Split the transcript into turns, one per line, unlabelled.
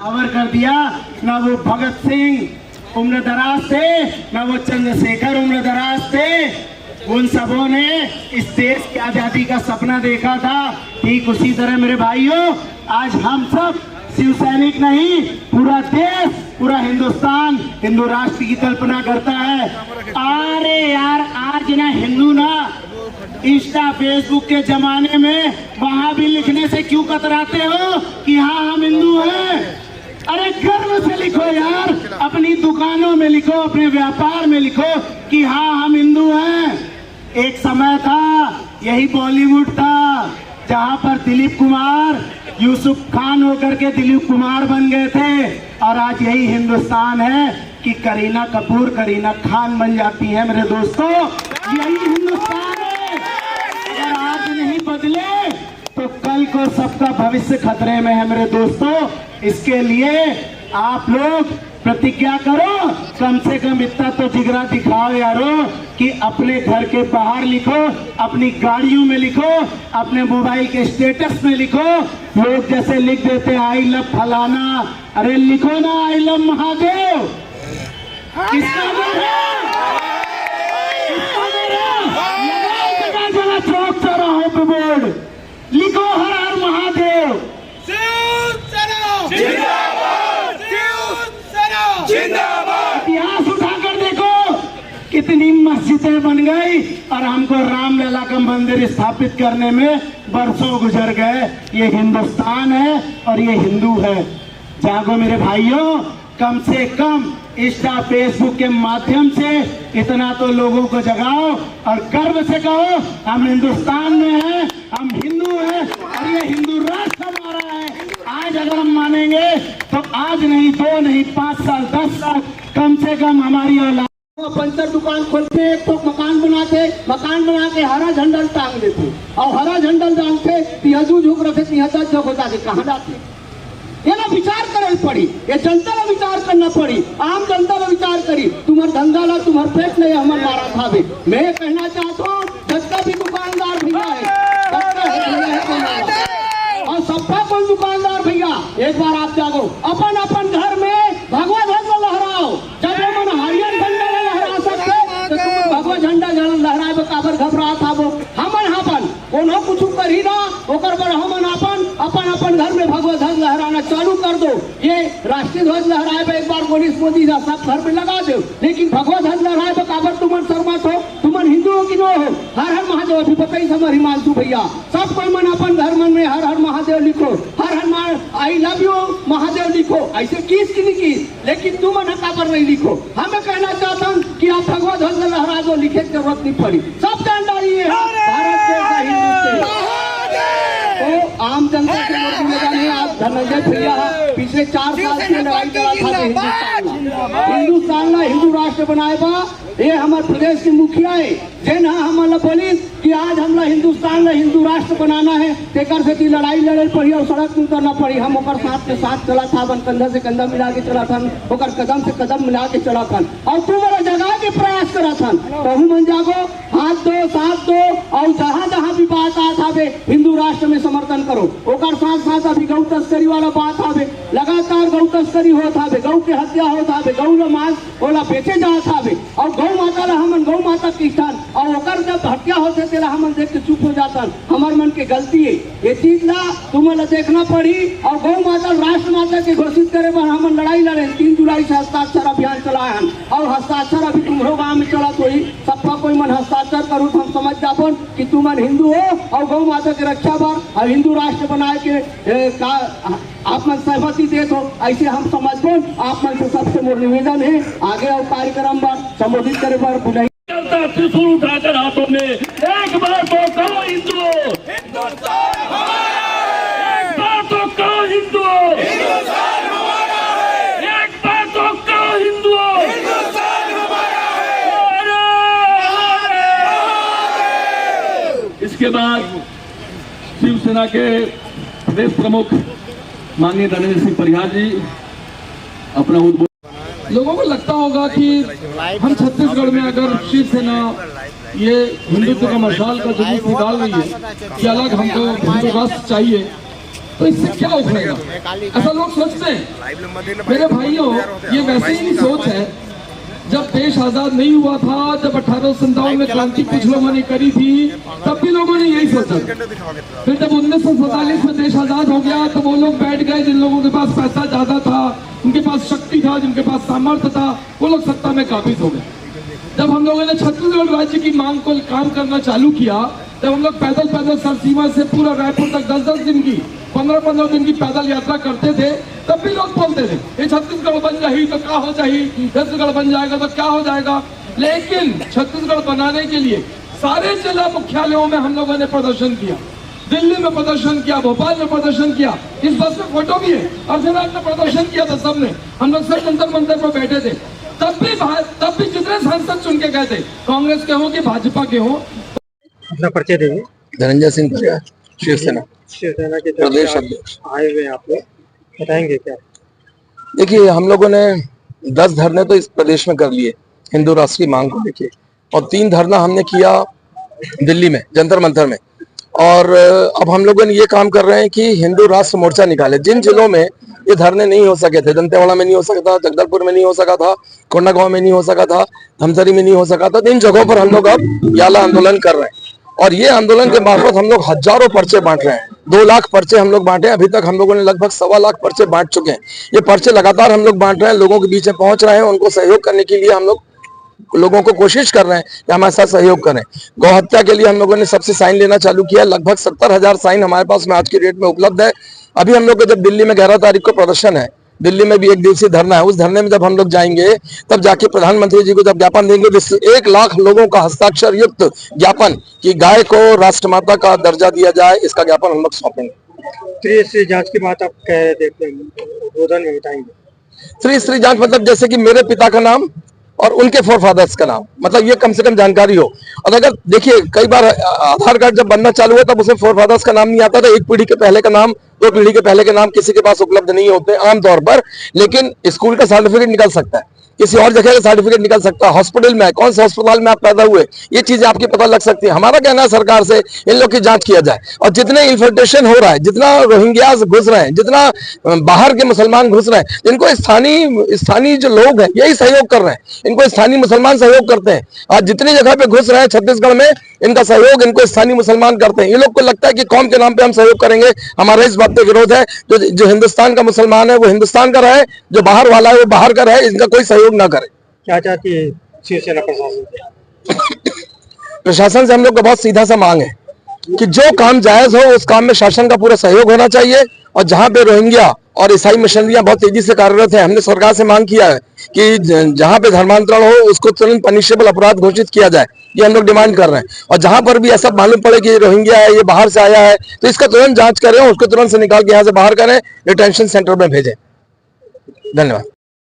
Cover कर दिया। ना वो भगत सिंह उम्र दराज थे, ना वो चंद्रशेखर उम्र दराज थे। उन सबों ने इस देश की आजादी का सपना देखा था। ठीक उसी तरह मेरे भाइयों, आज हम सब शिव सैनिक नहीं, पूरा देश, पूरा हिंदुस्तान हिंदू राष्ट्र की कल्पना करता है। अरे यार, आज ना हिंदू ना इंस्टा फेसबुक के जमाने में वहां भी लिखने से क्यों कतराते हो कि हाँ हम हिंदू हैं। अरे गर्व से लिखो यार, अपनी दुकानों में लिखो, अपने व्यापार में लिखो कि हाँ हम हिंदू हैं। एक समय था, यही बॉलीवुड था, जहां पर दिलीप कुमार यूसुफ खान होकर के दिलीप कुमार बन गए थे। और आज यही हिंदुस्तान है कि करीना कपूर करीना खान बन जाती है। मेरे दोस्तों, यही हिंदुस्तान है। अगर आज नहीं बदले तो कल को सबका भविष्य खतरे में है। मेरे दोस्तों, इसके लिए आप लोग प्रतिज्ञा करो, कम से कम इतना तो जिगरा दिखाओ यारो कि अपने घर के बाहर लिखो, अपनी गाड़ियों में लिखो, अपने मोबाइल के स्टेटस में लिखो। लोग जैसे लिख देते आई लव फलाना, अरे लिखो ना आई लव महादेव। किसका जगह चौक चौराहों पे बोर्ड लिखो हर हर महादेव। इतिहास उठाकर देखो कितनी मस्जिदें बन गई और हमको रामलला का मंदिर स्थापित करने में बरसों गुजर गए। ये हिंदुस्तान है और ये हिंदू है। जागो मेरे भाइयों, कम से कम इंस्टा फेसबुक के माध्यम से इतना तो लोगों को जगाओ और गर्व से कहो हम हिंदुस्तान में हैं, हम हिंदू हैं और ये हिंदू राष्ट्र हमारा है। आज अगर हम मानेंगे तो आज नहीं, 2 नहीं, 5 साल 10 साल कम से कम हमारी औलाद पंचर दुकान खोलते, एक तो मकान बना के हरा झंडा टांग देते और हरा झंडा डालते तिहजू झुक रखे, तिहत्तर जग होता थे, कहाँ जाते? ये ना विचार करे पड़ी, ये जनता का विचार करना पड़ी, आम जनता का विचार करी। तुम्हारा धंधा ला, तुम्हारा पेट नहीं, हमारे मारा था भी। मैं ये कहना चाहता हूँ, सबका भी दुकानदार भैया है, और सबका कौन दुकानदार भैया, एक बार आप जागो, अपन अपन घर में भगवा झंडा लहराओ। जब मन हरियर झंडा लहरा सकते तो तुम भगवा झंडा लहराए काबर घबरा था वो। हमन अपन कोनो कुछ करी ना, ओकर पर हमन अपन घर में भगवा ध्वज लहराना चालू कर दो। ये राष्ट्रीय ध्वज लहराए पे एक बार पुलिस मोदी सब घर में लगा दो, लेकिन भगवा ध्वज लहराए पे काबर तुमन शर्मत हो? तुमन हिंदू हो कि नो हो? हर हर महादेव अभी बताई समर हिमांशु भैया, सब कोई मन अपन घर मन में हर हर महादेव लिखो, हर हर आई लव यू महादेव लिखो। ऐसे किस की नहीं, लेकिन तुमन काबर नहीं लिखो। हमें कहना चाहता हूँ कि आप भगवा ध्वज लहरा दो, लिखे की जरूरत नहीं पड़ी। सब जानदारी है भारत देश का हिंदू। तो आम जनता के मोदी मैदान है। आप धनंजय भैया पिछले 4 साल की लड़ाई लड़ा था हिंदुस्तान ला हिंदू राष्ट्र बनाए बा। ये हमारे प्रदेश के मुखिया है जिन हमारा बोली कि आज हमला हिंदुस्तान ला हिंदू राष्ट्र बनाना है, तेकर से लड़ाई लड़े पड़ी और सड़क में उतरना पड़ी। हम ओकर साथ के साथ चला था, कंधा से कंधा मिला के चला था, ओकर कदम से कदम मिला के चला था और तुम्हारा जगह के प्रयास करा था। तो मन जागो, हाथ दो, साथ दो और जहाँ जहाँ भी बात आता है हिंदू राष्ट्र में समर्थन करो। ओकर साथ साथ अभी गौ तस्करी वाला बात आवे, लगातार गौ तस्करी होता है, गौ के हत्या होता है, गौ ला मांस ओला बेचे जाता है और गौ माता ला हमन गौ माता के स्थान और ओकर जब हत्या होते तेला हमन देख के चुप हो जाता। हमार मन के गलती है, ये चीज ला तुम्हें देखना पड़ी और गौ माता राष्ट्र माता के घोषित करे पर हमन लड़ाई लड़े। 3 जुलाई से हस्ताक्षर अभियान चलाए हैं और हस्ताक्षर अभी तुम्हारो गाँव में चला तो ही सबका कोई मन हस्ताक्षर करूँ तो हम समझ जापन कि तुम हिंदू हो और गौ माता के रक्षा बार और हिंदू राष्ट्र बनाए के आप मन सहमति दे तो ऐसे हम समझ आप मन से सबसे मोर निवेदन है आगे और कार्यक्रम पर संबोधित करे पर बुलाई
त्रिशूल उठाकर हाथों में एक बार तो कहो हिंदू, हिंदुस्तान हमारा है। एक बार तो कहो हिंदू, हिंदुस्तान हमारा है। एक बार तो कहो हिंदू, हिंदुस्तान हमारा है। इसके बाद शिवसेना के प्रदेश प्रमुख माननीय धनंजय सिंह परिहार जी अपना उद्बोधन।
लोगों को लगता होगा कि हम छत्तीसगढ़ में अगर शिवसेना ये हिंदुत्व का मशाल का जुलूस निकाल रही है कि अलग हमको हिंदू राष्ट्र चाहिए, तो इससे क्या उखड़ेगा, ऐसा लोग सोचते हैं। मेरे भाइयों, ये वैसे ही सोच है। जब देश आजाद नहीं हुआ था, जब 1857 में क्रांति कुछ लोगों ने करी थी, तब भी लोगों ने यही सोचा। फिर जब 1947 में देश आजाद हो गया तो वो लोग बैठ गए जिन लोगों के पास पैसा ज्यादा था, उनके पास शक्ति था, जिनके पास सामर्थ्य था, वो लोग सत्ता में काबिज हो गए। जब हम लोगों ने छत्तीसगढ़ राज्य की मांग को काम करना चालू किया, जब हम लोग पैदल पैदल सर सीमा से पूरा रायपुर तक 10-10 दिन की 15-15 दिन की पैदल यात्रा करते थे, तब भी लोग बोलते थे ये छत्तीसगढ़ बन जाएगी तो क्या हो जाएगी, छत्तीसगढ़ बन जाएगा तो क्या हो जाएगा। लेकिन छत्तीसगढ़ बनाने के लिए सारे जिला मुख्यालयों में हम लोगों ने प्रदर्शन किया, दिल्ली में प्रदर्शन किया, भोपाल में प्रदर्शन किया, इस बस में फोटो भी है, अर्धरात में प्रदर्शन किया था सबने। हम लोग सब जंतर मंतर पर बैठे थे। तब भी जितने सांसद चुन के गए थे, कांग्रेस के हो कि भाजपा के हो।
अपना परिचय देंगे।
धनंजय सिंह परिहार, शिवसेना
के
प्रदेश अध्यक्ष।
आए हुए आप लोग बताएंगे क्या?
देखिए, हम लोगों ने 10 धरने तो इस प्रदेश में कर लिए हिंदू राष्ट्र की मांग को लेके, और 3 धरना हमने किया दिल्ली में जंतर मंतर में। और अब हम लोगों ने ये काम कर रहे हैं कि हिंदू राष्ट्र मोर्चा निकाले। जिन जिलों में ये धरने नहीं हो सके थे, दंतेवाड़ा में नहीं हो सका था, जगदलपुर में नहीं हो सका था, कोंडागांव में नहीं हो सका था, धमतरी में नहीं हो सका था, तो इन जगहों पर हम लोग अब याला आंदोलन कर रहे हैं। और ये आंदोलन के मार्फत हम लोग हजारों पर्चे बांट रहे हैं। 2 लाख पर्चे हम लोग बांटे। अभी तक हम लोगों ने लगभग 1.25 लाख पर्चे बांट चुके हैं। ये पर्चे लगातार हम लोग बांट रहे हैं, लोगों के बीच में पहुंच रहे हैं। उनको सहयोग करने के लिए हम लोग लोगों को कोशिश कर रहे हैं कि हमारे साथ सहयोग करें। गौ हत्या के लिए हम लोगों ने सबसे साइन लेना चालू किया। लगभग 70,000 साइन हमारे पास में आज की डेट में उपलब्ध है। अभी हम लोग को जब दिल्ली में 11 तारीख को प्रदर्शन है, दिल्ली में भी 1 दिवसीय धरना है, उस धरने में जब हम लोग जाएंगे तब जाके प्रधानमंत्री जी को जब ज्ञापन देंगे, 1 लाख लोगों का हस्ताक्षर युक्त ज्ञापन कि गाय को राष्ट्रमाता का दर्जा दिया जाए, इसका ज्ञापन हम लोग सौंपेंगे।
त्रिस्तरीय जांच की बात आप कह रहे थे, उद्बोधन में बताएंगे।
त्रिस्तरीय जांच मतलब जैसे कि मेरे पिता का नाम और उनके फोरफादर्स का नाम, मतलब ये कम से कम जानकारी हो। और अगर देखिए, कई बार आधार कार्ड जब बनना चालू हुआ तब उसमें फोरफादर्स का नाम नहीं आता था। 1 पीढ़ी के पहले का नाम, 2 पीढ़ी के पहले के नाम किसी के पास उपलब्ध नहीं होते आमतौर पर। लेकिन स्कूल का सर्टिफिकेट निकल सकता है, किसी और जगह का सर्टिफिकेट निकल सकता है, हॉस्पिटल में कौन से अस्पताल में आप पैदा हुए, ये चीजें आपकी पता लग सकती है। हमारा कहना है सरकार से इन लोग की जांच किया जाए। और जितने इन्फिल्ट्रेशन हो रहा है, जितना रोहिंग्यास घुस रहे हैं, जितना बाहर के मुसलमान घुस रहे हैं, इनको स्थानीय जो लोग हैं यही सहयोग कर रहे हैं। इनको स्थानीय मुसलमान सहयोग करते हैं। आज जितनी जगह पे घुस रहे हैं छत्तीसगढ़ में, इनका सहयोग इनको स्थानीय मुसलमान करते हैं। ये लोग को लगता है कि कौम के नाम पे हम सहयोग करेंगे। हमारा इस बात पे विरोध है। जो हिंदुस्तान का मुसलमान है वो हिंदुस्तान का रहे, जो बाहर वाला है वो बाहर का रहे, इनका कोई सहयोग ना करे।
क्या चाहती है शिवसेना प्रशासन से?
प्रशासन से हम लोग का बहुत सीधा सा मांग है कि जो काम जायज हो उस काम में शासन का पूरा सहयोग होना चाहिए। और जहां पे रोहिंग्या और ईसाई मिशनरियां बहुत तेजी से कार्यरत है, हमने सरकार से मांग किया है कि जहां पे धर्मांतरण हो उसको तुरंत पनिशेबल अपराध घोषित किया जाए। ये हम लोग डिमांड कर रहे हैं। और जहां पर भी ऐसा मालूम पड़े कि रोहिंग्या है, ये बाहर से आया है, तो इसका तुरंत जांच करें, उसको तुरंत से निकाल के यहाँ से बाहर करें, डिटेंशन सेंटर में भेजें। धन्यवाद।